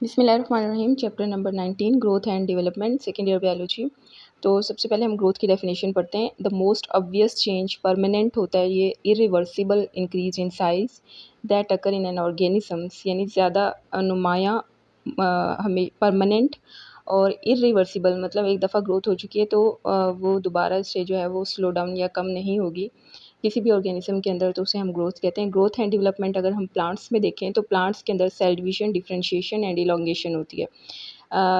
बिस्मिल्लाहिर्रहमानिर्रहीम। Chapter number 19 growth and development, second year biology. तो सबसे पहले हम ग्रोथ की डेफिनेशन पढ़ते हैं। The most obvious change permanent होता है, ये irreversible increase in size that occur in an organisms, यानी ज़्यादा नुमायाँ हमें परमानेंट, और इरिवर्सिबल मतलब एक दफ़ा ग्रोथ हो चुकी है तो वो दोबारा से जो है वो स्लो डाउन या कम नहीं होगी किसी भी ऑर्गेनिज्म के अंदर, तो उसे हम ग्रोथ कहते हैं। ग्रोथ एंड डेवलपमेंट अगर हम प्लांट्स में देखें तो प्लांट्स के अंदर cell division, differentiation and elongation होती है।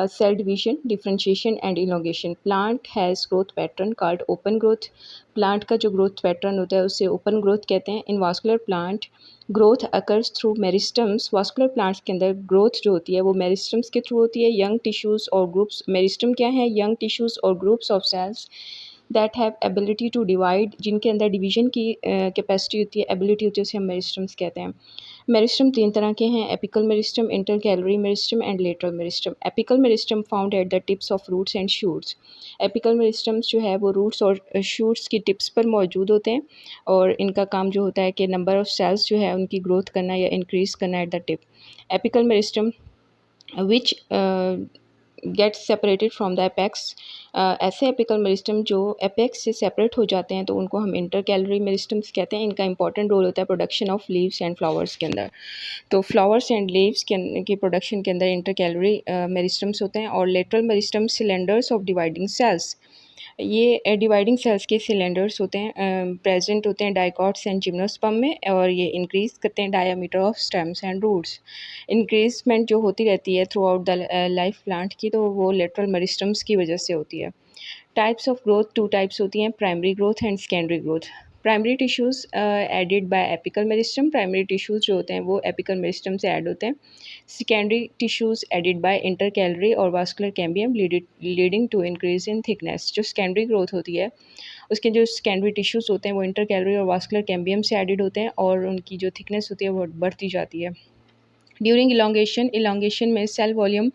Cell division, differentiation and elongation. Plant has growth pattern called open growth. Plant का जो ग्रोथ पैटर्न होता है उसे ओपन ग्रोथ कहते हैं। In vascular plant growth occurs through meristems. Vascular plants के अंदर ग्रोथ जो होती है वो मेरिस्टम्स के थ्रू होती है। यंग टिश्यूज़ और ग्रुप्स, मेरिस्टम क्या है? यंग टिश्यूज़ और groups of cells that have ability to divide, जिनके अंदर डिवीजन की कैपेसिटी होती है, एबिलिटी होती है, उसे हम मेरिस्टम्स कहते हैं। मेरिस्टम तीन तरह के हैं: apical meristem, intercalary meristem and lateral meristem. Apical meristem found at the tips of roots and shoots. Apical meristems जो है वो रूट्स और शूट्स की टिप्स पर मौजूद होते हैं, और इनका काम जो होता है कि नंबर ऑफ सेल्स जो है उनकी ग्रोथ करना या इंक्रीज़ करना at the tip. Apical meristem which gets separated from the apex. ऐसे एपिकल मेरिस्टम जो एपेक्स से सेपरेट हो जाते हैं तो उनको हम इंटरकैलरी मेरिस्टम्स कहते हैं। इनका इंपॉर्टेंट रोल होता है production of leaves and flowers के अंदर। तो फ्लावर्स एंड लीव्स की प्रोडक्शन के अंदर इंटरकैलरी मेरिस्टम्स होते हैं। और lateral meristem cylinders of dividing cells, ये डिवाइडिंग सेल्स के सिलेंडर्स होते हैं, प्रेजेंट होते हैं डाइकॉट्स एंड जिम्नोस्पर्म में, और ये इंक्रीज़ करते हैं diameter of stems and roots. Increment जो होती रहती है throughout the life plant की, तो वो लेटरल मेरिस्टम्स की वजह से होती है। Types of growth, two types होती हैं: primary growth and secondary growth. Primary tissues added by apical meristem. Primary tissues जो होते हैं वो एपिकल मेरिस्टम से ऐड होते हैं। Secondary tissues added by intercalary और vascular cambium leading to increase in thickness. जो सेकेंडरी ग्रोथ होती है उसके जो सेकेंडरी टिश्यूज़ होते हैं वो इंटरकैलरी और वास्कुलर कैम्बियम से एडिड होते हैं, और उनकी जो थिकनेस होती है वो बढ़ती जाती है। ड्यूरिंग elongation में cell volume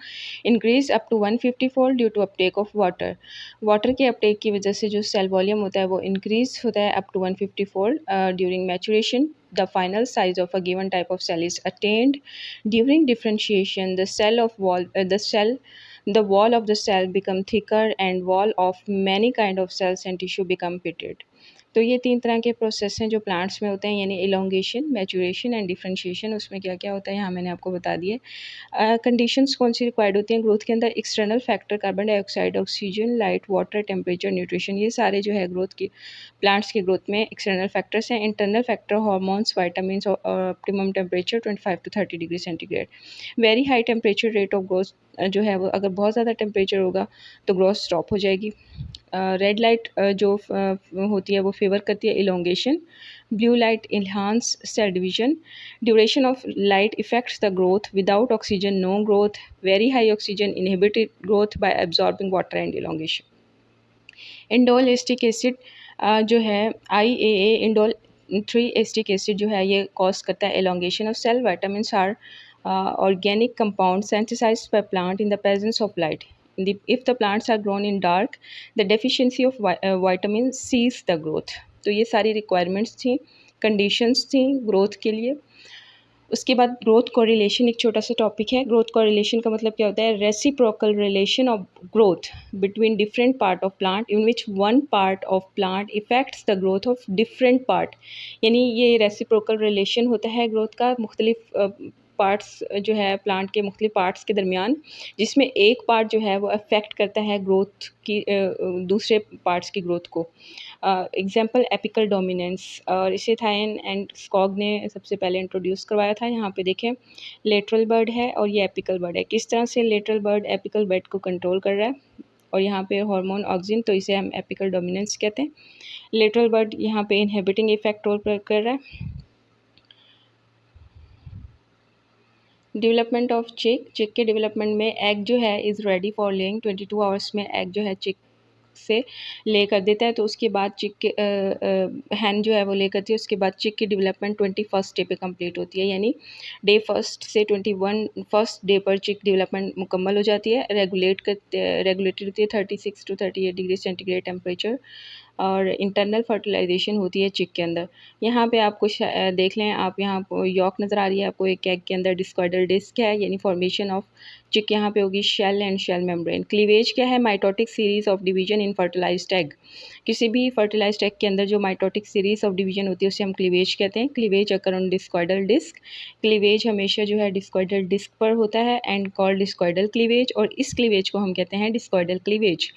increase up to 150 fold due to uptake of water. Water के अपटेक की वजह से जो सेल वॉल्यूम होता है वो इंक्रीज होता है up to 150 fold. During maturation the final size of a given type of cell is attained. During differentiation, the wall of the cell become thicker and wall of many kind of cells and tissue become pitted. तो ये तीन तरह के process हैं जो plants में होते हैं, यानी इलोंगेशन, मैचुरेशन एंड डिफरेंशिएशन। उसमें क्या क्या होता है यहाँ मैंने आपको बता दिए। कंडीशंस कौन सी रिक्वायर्ड होती हैं ग्रोथ के अंदर? External factor, carbon dioxide, oxygen, light, water, temperature, nutrition, ये सारे जो है ग्रोथ की प्लांट्स की ग्रोथ में एक्सटर्नल फैक्टर्स हैं। इंटरनल फैक्टर हार्मोन्स, वाइटामिन और optimum temperature 25 to 30 degree centigrade. Very high temperature rate of growth जो है वो, अगर बहुत ज़्यादा टेम्परेचर होगा तो ग्रोथ स्टॉप हो जाएगी। रेड लाइट जो होती है वो फेवर करती है elongation. Blue light enhance cell division. Duration of light effects the growth. Without oxygen no growth. Very high oxygen inhibited growth by absorbing water and elongation. Indole acetic acid जो है IAA, indole 3 asterisk acid जो है ये cause करता है elongation of cell. Vitamins are organic compounds synthesized by plant in the presence of light. If the plants are grown in dark, the deficiency of vitamin sees the growth. तो ये सारी requirements थी, conditions थी growth के लिए। उसके बाद growth correlation एक छोटा सा टॉपिक है। ग्रोथ कोरिलेशन का मतलब क्या होता है? Reciprocal relation of growth between different part of plant in which one part of plant effects the growth of different part. यानी ये रेसिप्रोकल रिलेशन होता है ग्रोथ का मुख्तलिफ पार्ट्स जो है प्लांट के मुख्तलिफ पार्ट्स के दरमियान, जिसमें एक पार्ट जो है वो अफेक्ट करता है ग्रोथ की दूसरे पार्ट्स की ग्रोथ को। एग्जाम्पल एपिकल डोमिनेंस, और इसे थायन एंड स्कॉग ने सबसे पहले इंट्रोड्यूस करवाया था। यहाँ पे देखें लेटरल बर्ड है और ये एपिकल बर्ड है। किस तरह से लेटरल बर्ड एपिकल बर्ड को कंट्रोल कर रहा है, और यहाँ पे हार्मोन ऑक्सिन, तो इसे हम एपिकल डोमिनेंस कहते हैं। लेटरल बर्ड यहाँ पे इनहिबिटिंग इफेक्ट रोल कर रहा है। डेवलपमेंट ऑफ चिक के डेवलपमेंट में एग जो है is ready for laying. 22 hours में एग जो है चिक से ले कर देता है, तो उसके बाद चिक के हैन जो है वो ले करती है। उसके बाद चिक की डेवलपमेंट 21st डे पे कंप्लीट होती है, यानी डे फर्स्ट से 21st डे पर चिक डेवलपमेंट मुकम्मल हो जाती है। रेगुलेटेड होती है 36 to 38 डिग्री सेंटीग्रेड टेम्परेचर और इंटरनल फर्टिलाइजेशन होती है चिक के अंदर। यहाँ पे आप कुछ देख लें, आप यहाँ आपको यॉक नज़र आ रही है आपको एक एग के अंदर, डिस्कॉइडल डिस्क है यानी फॉर्मेशन ऑफ चिक यहाँ पे होगी, shell and shell membrane. Cleavage क्या है? Mitotic series of division in fertilized egg. किसी भी फर्टिलाइज्ड एग के अंदर जो माइटोटिक सीरीज ऑफ डिवीजन होती है उसे हम क्लीवेज कहते हैं। Cleavage occur on discoidal disc. Cleavage हमेशा जो है डिस्कॉइडल डिस्क पर होता है एंड कॉल्ड डिस्कॉइडल क्लीवेज, और इस क्लीवेज को हम कहते हैं डिस्कॉइडल क्लीवेज।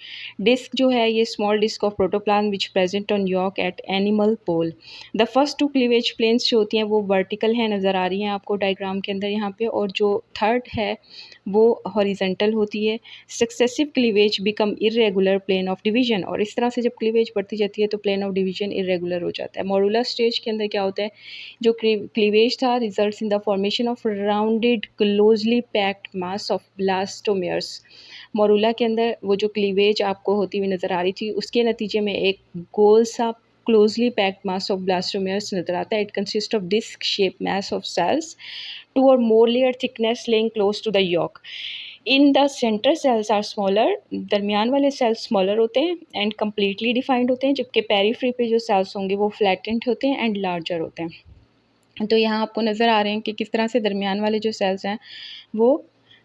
डिस्क जो है ये small disc of protoplasm which present on yolk at animal pole. The first two cleavage planes जो होती हैं वो वर्टिकल है, नज़र आ रही हैं आपको डायग्राम के अंदर यहाँ पे, और जो थर्ड है वो हॉरिजेंटल होती है। Successive cleavage become irregular plane of division, और इस तरह से जब क्लीवेज बढ़ती जाती है तो प्लेन ऑफ डिवीजन इरेगुलर हो जाता है। मॉडुलर स्टेज के अंदर क्या होता है? जो क्लीवेज था results in the formation of rounded closely packed mass of blastomeres. Morula के अंदर वो जो क्लीवेज आपको होती हुई नज़र आ रही थी उसके नतीजे में एक गोल सा closely packed mass of blastomeres नज़र आता है। It consist of disc shape mass of cells 2 or more layer thickness laying close to the yolk. In the centre cells are smaller, दरमियान वाले सेल्स स्मॉलर होते हैं एंड कम्प्लीटली डिफाइंड होते हैं, जबकि पेरीफ्री पे जो सेल्स होंगे वो फ्लैटेंड होते हैं एंड लार्जर होते हैं। तो यहाँ आपको नज़र आ रहे हैं कि किस तरह से दरमियान वाले जो सेल्स हैं वो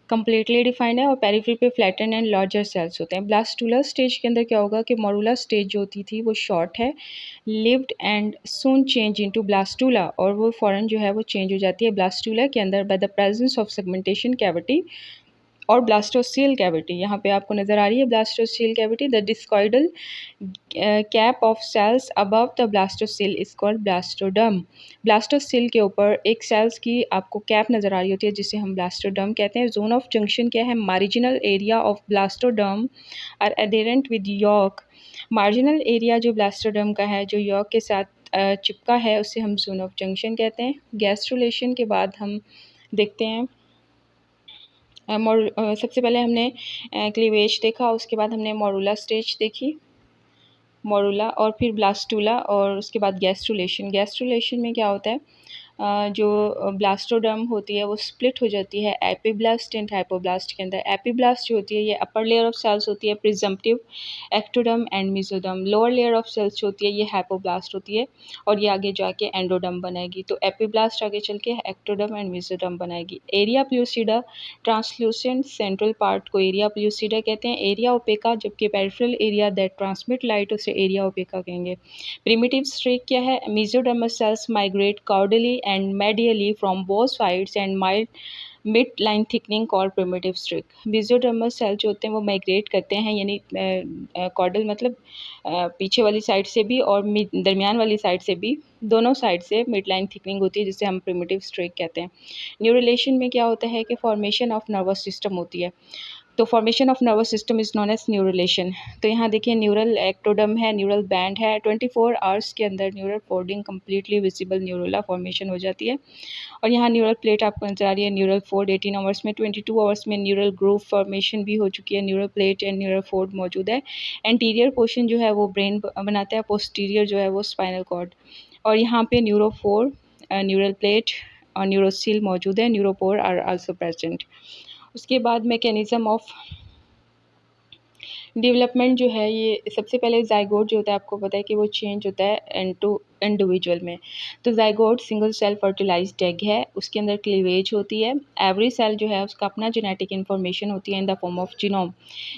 कम्प्लीटली डिफाइंड है और पेरीफ्री पे फ्लैटन एंड लार्जर सेल्स होते हैं। ब्लास्टुलर स्टेज के अंदर क्या होगा कि मोरुलर स्टेज जो होती थी वो शॉर्ट है, lived and soon change into blastula, और वो फ़ौरन जो है वो चेंज हो जाती है ब्लास्टुला के अंदर by the presence of segmentation cavity और ब्लास्टोसील कैविटी। यहाँ पे आपको नज़र आ रही है blastocoel cavity. The discoidal cap of cells above the blastocoel is called blastoderm. Blastocoel के ऊपर एक सेल्स की आपको कैप नज़र आ रही होती है जिसे हम ब्लास्टोडर्म कहते हैं। जोन ऑफ जंक्शन क्या है? Marginal area of blastoderm are adherent with yolk. Marginal area जो ब्लास्टोडर्म का है जो यॉक के साथ चिपका है उसे हम जोन ऑफ जंक्शन कहते हैं। गैस्ट्रुलेशन के बाद हम देखते हैं सबसे पहले हमने क्लीवेज देखा, उसके बाद हमने मोरुला स्टेज देखी, मोरुला और फिर ब्लास्टुला, और उसके बाद गैस्ट्रुलेशन। गैस्ट्रुलेशन में क्या होता है? जो ब्लास्टोडर्म होती है वो स्प्लिट हो जाती है एपिब्लास्ट एंड हाइपोब्लास्ट के अंदर। एपिब्लास्ट जो होती है ये अपर लेयर ऑफ सेल्स होती है, presumptive, ectoderm and mesoderm. Lower layer of cells जो होती है ये हाइपोब्लास्ट होती है और ये आगे जाके एंडोडर्म बनाएगी। तो एपिब्लास्ट आगे चल के एक्टोडर्म एंड मेसोडर्म बनाएगी। Area pellucida translucent central part को एरिया प्लूसिडा कहते हैं। एरिया ओपेका, जबकि peripheral area that transmit light उसे एरिया ओपेका कहेंगे। प्रिमिटिव स्ट्रेक क्या है? Mesoderms cells migrate caudally and medially from both sides and mid line thickening called primitive streak. Mesoderms cell जो होते हैं वो माइग्रेट करते हैं, यानी कॉर्डल मतलब पीछे वाली साइड से भी और दरमियान वाली साइड से भी, दोनों साइड से मिड लाइन थिकनिंग होती है जिसे हम प्रिमिटिव स्ट्रिक कहते हैं। न्यूरलेशन में क्या होता है कि फॉर्मेशन ऑफ नर्वस सिस्टम होती है, तो formation of nervous system is known as neurulation. तो यहाँ देखिए न्यूरल एक्टोडम है, न्यूरल बैंड है, 24 आवर्स के अंदर neural folding completely visible neurula formation हो जाती है। और यहाँ न्यूरल प्लेट आपको नजर आ रही है, न्यूरल फोल्ड 18 आवर्स में, 22 आवर्स में न्यूरल ग्रूव फॉर्मेशन भी हो चुकी है, neural plate and neural fold मौजूद है। एंटीरियर पोर्शन जो है वो ब्रेन बनाता है, पोस्टीरियर जो है वो स्पाइनल कॉर्ड। और यहाँ पे न्यूरोफोर, न्यूरल प्लेट और न्यूरोसील मौजूद है, न्यूरोपोर आर आल्सो प्रेजेंट। उसके बाद मैकेनिज़्म ऑफ डेवलपमेंट जो है ये सबसे पहले जाइगोट जो होता है आपको पता है कि वो चेंज होता है इनटू इंडिविजुअल में। तो zygote single cell fertilized egg है, उसके अंदर क्लीवेज होती है। एवरी सेल जो है उसका अपना जेनेटिक इन्फॉर्मेशन होती है in the form of genome.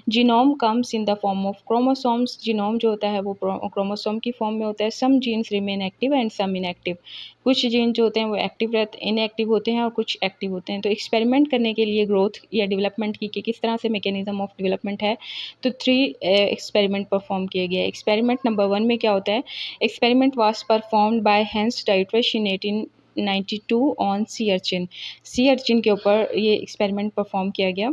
Genome comes in the form of chromosomes. Genome जो होता है वो क्रोमोसोम की फॉर्म में होता है। Some genes remain active and some inactive. कुछ जीन जो होते हैं वो एक्टिव रहते इनएक्टिव होते हैं और कुछ एक्टिव होते हैं। तो एक्सपेरिमेंट करने के लिए ग्रोथ या डेवलपमेंट की कि किस तरह से मैकेनिज्म ऑफ डेवलपमेंट है, तो 3 एक्सपेरिमेंट परफॉर्म किए गए। एक्सपेरिमेंट नंबर 1 में क्या होता है? Experiment was performed by Hans Driesch in 1892 on sea urchin. Sea urchin के ऊपर ये एक्सपेरिमेंट परफॉर्म किया गया।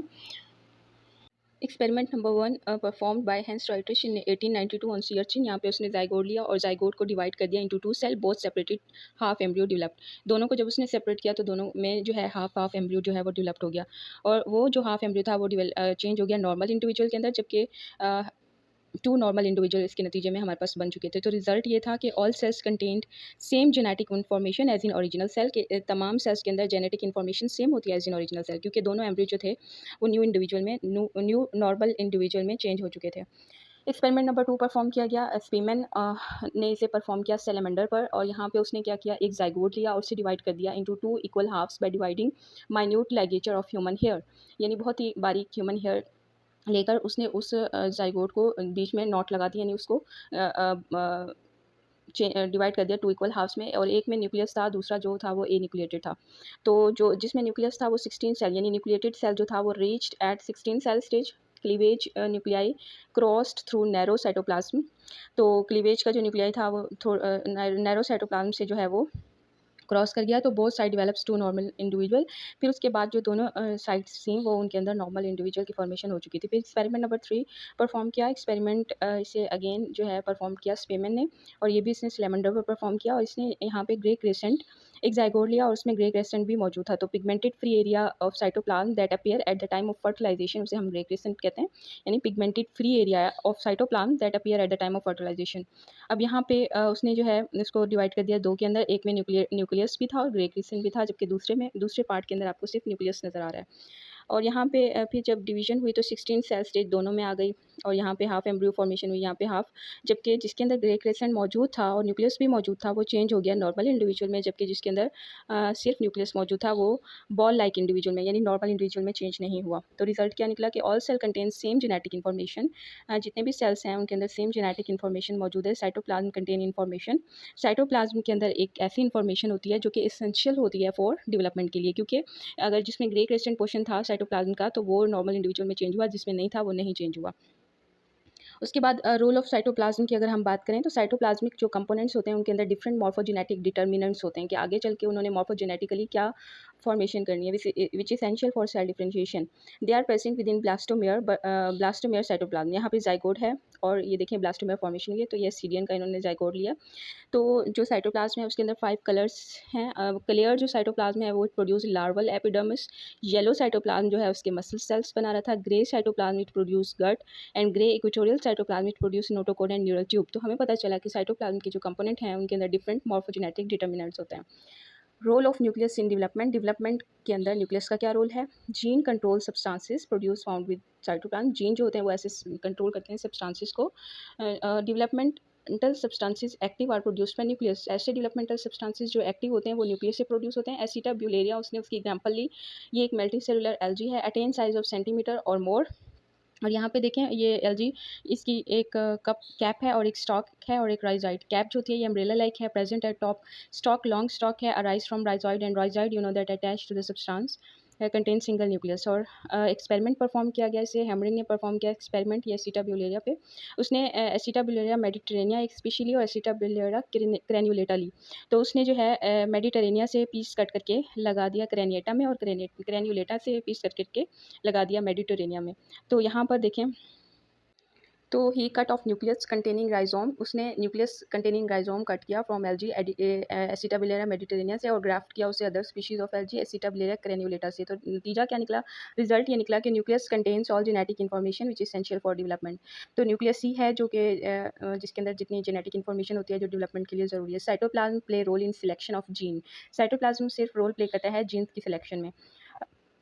Experiment number 1 performed by Hans Driesch in 1892 on sea urchin. यहाँ पे उसने जाइगोट लिया और जाइगोट को डिवाइड कर दिया into 2 cell, both separated, half embryo developed. दोनों को जब उसने सेपरेट किया तो दोनों में जो है हाफ एम्ब्रियो जो है वो डेवलप्ड हो गया, और वो जो हाफ एम्ब्रियो था वो चेंज हो गया नॉर्मल इंडिविजुअल के अंदर, जबकि 2 नॉर्मल इंडिविजुअल इसके नतीजे में हमारे पास बन चुके थे। तो रिजल्ट ये था कि all cells contained same genetic information as in original cell, के तमाम सेल्स के अंदर जेनेटिक इन्फॉर्मेशन सेम होती है एज इन ओरिजिनल सेल, क्योंकि दोनों एम्ब्रियो जो थे वो न्यू इंडिविजुअल में न्यू नॉर्मल इंडिविजुअल में चेंज हो चुके थे। एक्सपेरिमेंट नंबर 2 परफॉर्म किया गया। स्पीमैन ने इसे परफॉर्म किया सैलेमेंडर पर, और यहाँ पे उसने क्या किया, एक ज़ाइगोट लिया और उसे डिवाइड कर दिया into 2 equal halves by dividing minute ligature of human hair. यानी बहुत ही बारीक ह्यूमन हेयर लेकर उसने उस ज़ाइगोट को बीच में नॉट लगा दी, यानी उसको डिवाइड कर दिया 2 इक्वल हाफ्स में, और एक में न्यूक्लियस था, दूसरा जो था वो ए न्यूक्लिएटेड था। तो जो जिसमें न्यूक्लियस था वो 16 सेल, यानी न्यूक्लिएटेड सेल जो था वो reached at 16 cell stage. Cleavage nuclei crossed through narrow cytoplasm. तो क्लीवेज का जो न्यूक्लियाई था वो नैरो साइटोप्लाज्म से जो है वो क्रॉस कर गया, तो both side develops to normal individual. फिर उसके बाद जो दोनों साइड्स थी वो उनके अंदर नॉर्मल इंडिविजुअल की फॉर्मेशन हो चुकी थी। फिर एक्सपेरिमेंट नंबर 3 परफॉर्म किया। एक्सपेरिमेंट इसे अगेन जो है परफॉर्म किया स्पेमन ने, और ये भी इसने सिलेंडर पर परफॉर्म किया, और इसने यहाँ पे ग्रे क्रेसेंट एक ज़ाइगोट लिया और उसमें ग्रे क्रेसेंट भी मौजूद था। तो pigmented free area of cytoplasm that appear at the time of fertilization, उसे हम ग्रे क्रेसेंट कहते हैं, यानी pigmented free area of cytoplasm that appear at the time of fertilization. अब यहाँ पे उसने जो है इसको डिवाइड कर दिया दो के अंदर, एक में न्यूक्लियस भी था और ग्रे क्रिस्टल भी था, जबकि दूसरे पार्ट के अंदर आपको सिर्फ न्यूक्लियस नज़र आ रहा है। और यहाँ पे फिर जब डिवीजन हुई तो 16 सेल स्टेज दोनों में आ गई, और यहाँ पे हाफ एम्ब्रियो फॉर्मेशन हुई, यहाँ पे हाफ, जबकि जिसके अंदर ग्रे क्रेसेंट मौजूद था और न्यूक्लियस भी मौजूद था वो चेंज हो गया नॉर्मल इंडिविजुअल में, जबकि जिसके अंदर सिर्फ न्यूक्लियस मौजूद था वो बॉल लाइक इंडिविजुअल में, यानी नॉर्मल इंडिविजुअल में चेंज नहीं हुआ। तो रिजल्ट क्या निकला कि all cell contain same genetic information. जितने भी सेल्स हैं उनके अंदर सेम जेनेटिक इन्फॉर्मेशन मौजूद है। Cytoplasm contain information. साइटोप्लाज्म के अंदर एक ऐसी इन्फॉर्मेशन होती है जो कि एसेंशियल होती है फॉर डेवलपमेंट के लिए, क्योंकि अगर जिसमें ग्रे क्रिस्टल पोर्शन था साइटोप्लाज्म का तो वो नॉर्मल इंडिविजुअल में चेंज हुआ, जिसमें नहीं था वो नहीं चेंज हुआ। उसके बाद रोल ऑफ साइटोप्लाज्म की अगर हम बात करें तो साइटोप्लाज्मिक जो कंपोनेंट्स होते हैं उनके अंदर डिफरेंट मॉर्फोजेनेटिक डिटर्मिनेंट्स होते हैं कि आगे चल के उन्होंने मॉर्फोजेनेटिकली क्या फॉर्मेशन करनी है, which essential for cell differentiation. They are present within blastomere cytoplasm. यहाँ पे जाइगोट है और ये देखें ब्लास्टोमेयर फॉर्मेशन हुई है, तो ये सीडियन का इन्होंने जाइगोट लिया। तो जो साइटोप्लाज्म है उसके अंदर 5 कलर्स हैं। क्लियर जो साइटोप्लाज्म है वो produce larval epidermis. Yellow cytoplasm जो है उसके मसल सेल्स बना रहा था। Grey cytoplasm it produce gut, and grey equatorial cytoplasm it produce notochord and neural tube. तो हमें पता चला कि साइटोप्लाज्म के जो कंपोनेंट हैं उनके अंदर डिफरेंट मॉर्फोजेनेटिक डिटर्मिनेंट्स होते हैं। Role of nucleus in development. Development के अंदर न्यूक्लियस का क्या रोल है? Gene control substances produce found with cytoplasm. Gene जो होते हैं वो ऐसे कंट्रोल करते हैं सब्सटेंसेस को। Developmental substances active are produced by nucleus. ऐसे डेवलपमेंटल सब्सटेंसेस जो एक्टिव होते हैं वो न्यूक्लियस से प्रोड्यूस होते हैं। एसिटाब्यूलेरिया उसने उसकी एग्जांपल ली। ये एक मल्टी सेलुलर एल्गी है, अटेन साइज ऑफ सेंटीमीटर और मोर। और यहाँ पे देखें ये एलजी, इसकी एक कप कैप है और एक स्टॉक है और एक राइजॉइड। कैप जो होती है ये अम्ब्रेला लाइक है, present at top. Stalk long stalk है, arise from rhizoid, and rhizoid you know that attach to the substance contain single nucleus. और एक्सपेरिमेंट परफॉर्म किया गया, इसे हैमरिंग ने परफॉर्म किया एक्सपेरिमेंट ये एसिटाब्यूलेरिया पे। उसने एसिटाब्यूलेरिया मेडिटेरेनिया एक स्पीशी ली और एसिटाब्यूलेरिया क्रेन्युलेटा ली। तो उसने जो है मेडिटेरेनिया से पीस कट करके लगा दिया क्रेनिएटा में, और क्रेन्युलेटा से पीस कट करके लगा दिया मेडिटेरेनिया में। तो यहाँ पर देखें, तो he cut off nucleus containing rhizome, उसने न्यूक्लियस कंटेनिंग राइजोम कट किया फ्रॉम एलजी एसिटाबिलेरा मेडिटेरेनिया से, और ग्राफ्ट किया उसे other species of algae Acetabularia crenulata से। तो नतीजा क्या निकला? रिजल्ट ये निकला कि nucleus contains all genetic information which essential for development. तो न्यूक्लियस ही है जो कि जिसके अंदर जितनी जेनेटिक इन्फॉर्मेशन होती है जो डेवलपमेंट के लिए ज़रूरी है। Cytoplasm play role in selection of gene. Cytoplasm सिर्फ रोल प्ले करता है जीन्स की सिलेक्शन में।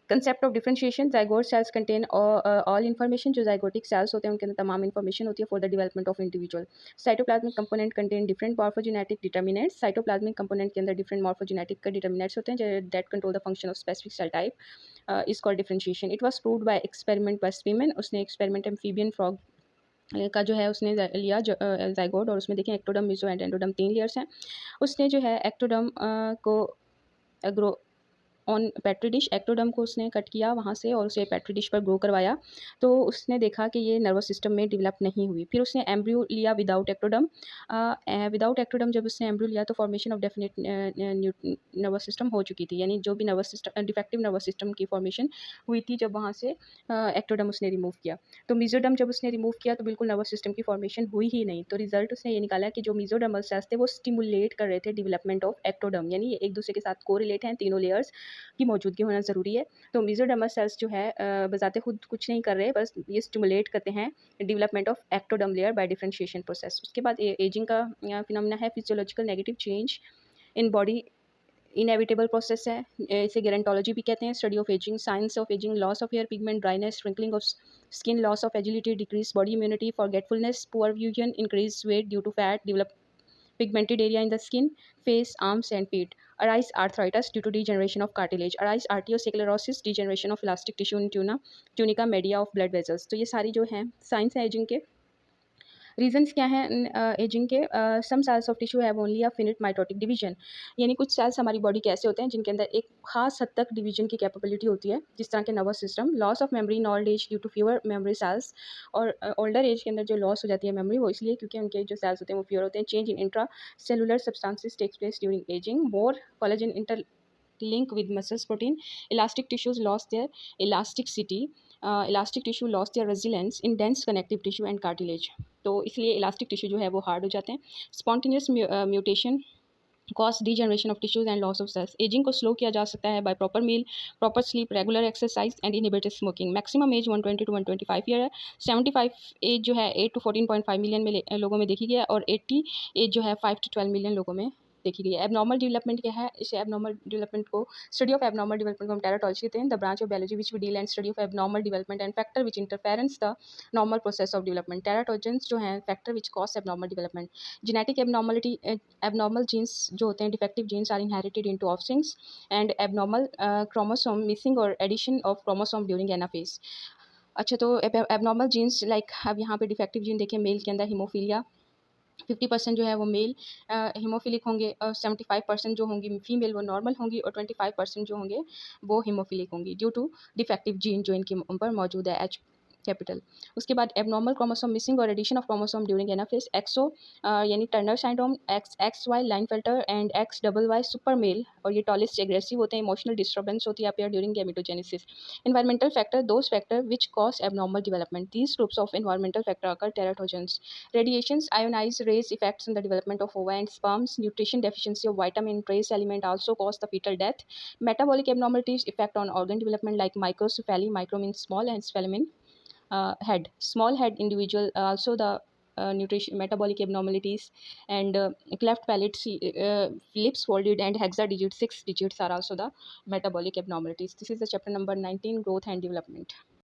Concept of differentiation. Zygote cells contain all information. जो जाइगोटिक सेल्स होते हैं उनके अंदर तमाम इन्फॉर्मेशन होती है for the development of individual. Cytoplasmic component contain different morphogenetic determinants. Cytoplasmic component के अंदर डिफरेंट मॉर्फोजेनेटिक का डिटर्मिनेंट्स होते हैं that control the function of specific cell type is called differentiation. It was proved by experiment by Spemann. उसने experiment amphibian frog का जो है उसने लिया जाइगोट, और उसमें देखें ectoderm, meso and endoderm 3 layers हैं। उसने जो है एक्टोडम को grow on petri dish, ectoderm को उसने कट किया वहाँ से और उसे पेट्री डिश पर ग्रो करवाया। तो उसने देखा कि ये नर्वस सिस्टम में डेवलप नहीं हुई। फिर उसने एम्ब्रियो लिया विदाउट एक्टोडर्म। विदाउट एक्टोडर्म जब उसने एम्ब्रियो लिया तो formation of definite nervous system हो चुकी थी, यानी जो भी nervous system defective nervous system की फॉर्मेशन हुई थी जब वहाँ से एक्टोडर्म उसने रिमूव किया। तो मीजोडर्म जब उसने रिमूव किया तो बिल्कुल नर्वस सिस्टम की फॉर्मेशन हुई ही नहीं। तो रिजल्ट उसने ये निकाला कि जो मीजोडर्मल सेल्स थे वो स्टिमुलेट कर रहे थे डेवलपमेंट ऑफ एक्टोडर्म, यानी ये एक दूसरे के साथ कोरिलेट हैं, तीनों लेयर्स की मौजूदगी होना ज़रूरी है। तो मेसोडर्मल सेल्स जो है बजाते खुद कुछ नहीं कर रहे, बस ये स्टिमुलेट करते हैं development of ectoderm layer by differentiation process. उसके बाद एजिंग का फिनोमेना है physiological negative change in body inevitable process है, इसे गेरेंटोलॉजी भी कहते हैं, study of ageing, science of ageing, loss of hair pigment, dryness, shrinking of skin, loss of agility, decrease body immunity, forgetfulness, poor vision, increase weight due to fat, develop pigmented area in the skin, face, arms and feet. Arise arthritis due to degeneration of cartilage. Arise arteriosclerosis, degeneration of elastic tissue in tunica media of blood vessels. तो ये सारी जो हैं science है ageing के। Reasons क्या हैं ageing के? Some cells of tissue have only a finite mitotic division, यानी कुछ सेल्स हमारी बॉडी के ऐसे होते हैं जिनके अंदर एक खास हद तक डिवीजन की कैपेबिलिटी होती है, जिस तरह के nervous system. Loss of memory in old age due to fewer memory cells, और ओल्डर एज के अंदर जो लॉस हो जाती है मेमोरी, वो इसलिए क्योंकि उनके जो सेल्स होते हैं वो फ्यूअर होते हैं। Change in intracellular substances takes place during ageing, more collagen inter link with muscles protein, elastic tissues lost their elasticity, elastic tissue lost their resilience in dense connective tissue and cartilage। तो इसलिए elastic tissue जो है वो hard हो जाते हैं। Spontaneous mutation cause degeneration of tissues and loss of cells. Ageing को slow किया जा सकता है by proper meal, proper sleep, regular exercise and inhibited smoking. Maximum age 120 to 125 year है। 75 एज जो है 8 to 14.5 मिलियन में लोगों में देखी गई है, और 80 एज जो है 5 to 12 मिलियन लोगों में देखी गई है। एबनॉर्मल डेवलपमेंट क्या है? इसे एबनॉर्मल डेवलपमेंट को स्टडी ऑफ एबनॉर्मल डेवलपमेंट को हम टेराटोलॉजी कहते हैं, the branch of biology which we deal and study of abnormal development and factor which interference the normal process of development. Teratogens जो हैं factor which cause abnormal development. Genetic abnormality, abnormal genes जो होते हैं, defective genes are inherited into offsprings, and abnormal chromosome missing और addition of chromosome during anaphase. अच्छा, तो abnormal jeans like अब यहाँ पे डिफेक्टिव जीन देखें, मेल के अंदर हीमोफीलिया 50% जो है वो मेल हीमोफिलिक होंगे, और 75% जो होंगी फीमेल वो नॉर्मल होंगी, और 25% जो होंगे वो हीमोफिलिक होंगी ड्यू टू डिफेक्टिव जीन जो इनके ऊपर मौजूद है, एच कैपिटल। उसके बाद एबनॉर्मल क्रोमोसोम मिसिंग और addition of chromosome during anaphase, XO यानी Turner syndrome, X Y Klinefelter and X double Y super male, और ये टॉलिस्ट एग्रेसिव होते हैं, इमोशनल डिस्टर्बेंस होती है appear during gametogenesis. Environmental factor, those factor which cause abnormal development, these groups of environmental factor आकर टेराटोजेंस। Radiations, ionized rays effects in the development of ova and sperms, nutrition deficiency of vitamin, trace element also cause the fetal death. Metabolic abnormalities effect on organ development like microcephaly, micro means small and cephalon mean head. Small head individual also the nutrition metabolic abnormalities, and cleft palate, lips folded and hexadigit 6 digits are also the metabolic abnormalities. This is the chapter number 19, growth and development.